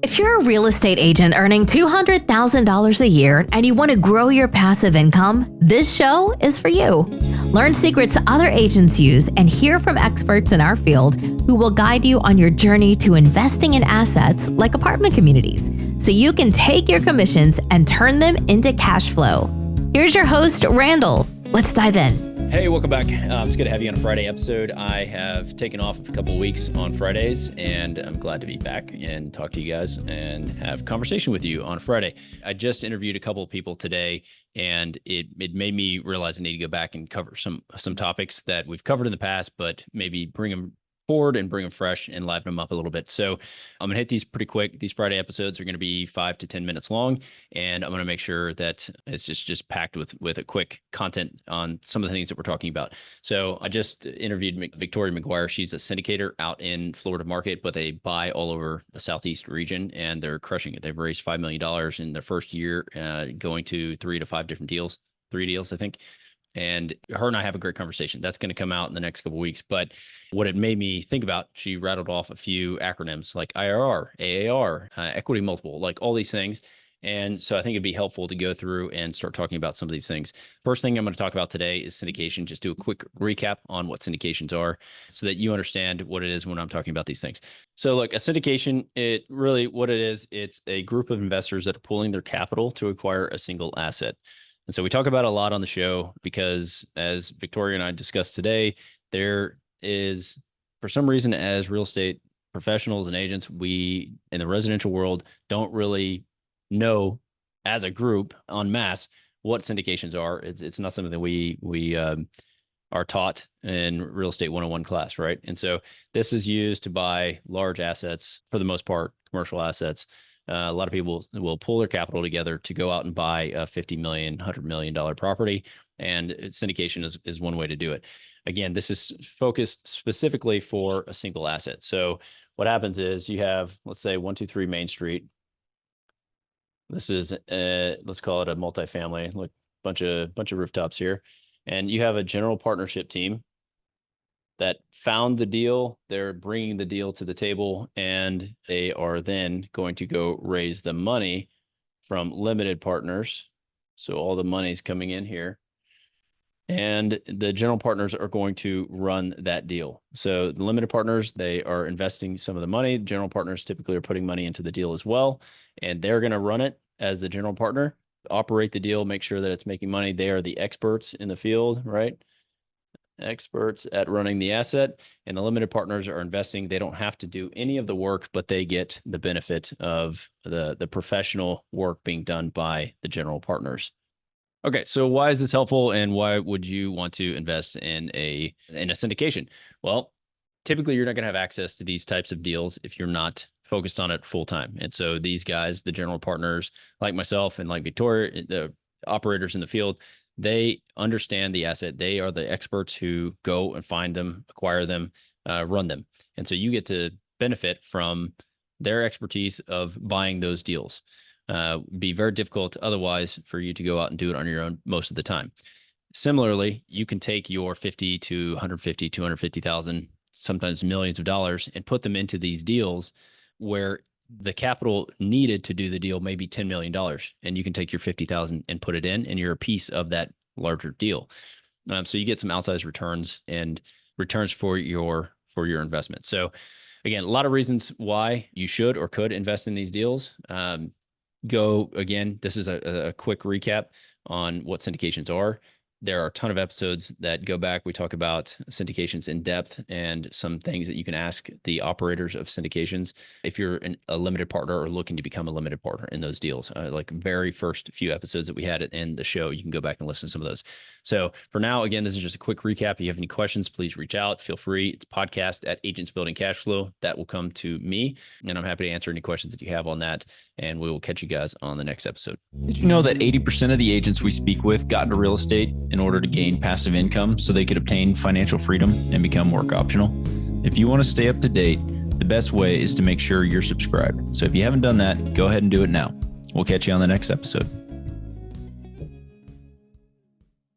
If you're a real estate agent earning $200,000 a year and you want to grow your passive income, this show is for you. Learn secrets other agents use and hear from experts in our field who will guide you on your journey to investing in assets like apartment communities so you can take your commissions and turn them into cash flow. Here's your host, Randal. Let's dive in. Hey, welcome back. It's good to have you on a Friday episode. I have taken off a couple of weeks on Fridays, and I'm glad to be back and talk to you guys and have a conversation with you on Friday. I just interviewed a couple of people today, and it made me realize I need to go back and cover some topics that we've covered in the past, but maybe bring them forward and bring them fresh and liven them up a little bit. So I'm going to hit these pretty quick. These Friday episodes are going to be 5 to 10 minutes long, and I'm going to make sure that it's just packed with a quick content on some of the things that we're talking about. So I just interviewed Victoria McLeaird. She's a syndicator out in Florida market, but they buy all over the Southeast region, and they're crushing it. They've raised $5 million in their first year, going to 3 to 5 different deals, 3 deals, I think. And her and I have a great conversation. That's going to come out in the next couple of weeks. But what it made me think about, she rattled off a few acronyms like IRR, AAR, equity multiple, like all these things. And so I think it'd be helpful to go through and start talking about some of these things. First thing I'm going to talk about today is syndication. Just do a quick recap on what syndications are so that you understand what it is when I'm talking about these things. So look, a syndication, it really what it is, it's a group of investors that are pooling their capital to acquire a single asset. And so we talk about it a lot on the show because, as Victoria and I discussed today, there is, for some reason, as real estate professionals and agents, we in the residential world don't really know as a group en masse what syndications are. It's not something that we are taught in real estate 101 class, right? And so this is used to buy large assets, for the most part, commercial assets. A lot of people will pull their capital together to go out and buy a $50 million, $100 million property. And syndication is one way to do it. Again, this is focused specifically for a single asset. So what happens is you have, let's say 123 Main Street. This is, let's call it a multifamily, like bunch of rooftops here. And you have a general partnership team that found the deal. They're bringing the deal to the table, and they are then going to go raise the money from limited partners. So all the money's coming in here, and the general partners are going to run that deal. So the limited partners, they are investing some of the money. General partners typically are putting money into the deal as well, and they're going to run it as the general partner, operate the deal, make sure that it's making money. They are the experts in the field, right? Experts at running the asset, and the limited partners are investing. They don't have to do any of the work, but they get the benefit of the professional work being done by the general partners. Okay, so why is this helpful, and why would you want to invest in a syndication? Well, typically you're not going to have access to these types of deals if you're not focused on it full time. And so these guys, the general partners, like myself and like Victoria, the operators in the field, they understand the asset. They are the experts who go and find them, acquire them, run them. And so you get to benefit from their expertise of buying those deals. Be very difficult otherwise for you to go out and do it on your own most of the time. Similarly, you can take your 50 to 150, 250,000, sometimes millions of dollars, and put them into these deals where the capital needed to do the deal may be $10 million, and you can take your 50,000 and put it in, and you're a piece of that larger deal. So you get some outsized returns and returns for your investment. So again, a lot of reasons why you should or could invest in these deals. This is a quick recap on what syndications are. There are a ton of episodes that go back. We talk about syndications in depth and some things that you can ask the operators of syndications if you're a limited partner or looking to become a limited partner in those deals. Like very first few episodes that we had in the show, you can go back and listen to some of those. So for now, again, this is just a quick recap. If you have any questions, please reach out. Feel free. It's podcast at Agents Building Cashflow. That will come to me, and I'm happy to answer any questions that you have on that. And we will catch you guys on the next episode. Did you know that 80% of the agents we speak with got into real estate in order to gain passive income so they could obtain financial freedom and become work optional? If you want to stay up to date, the best way is to make sure you're subscribed. So if you haven't done that, go ahead and do it now. We'll catch you on the next episode.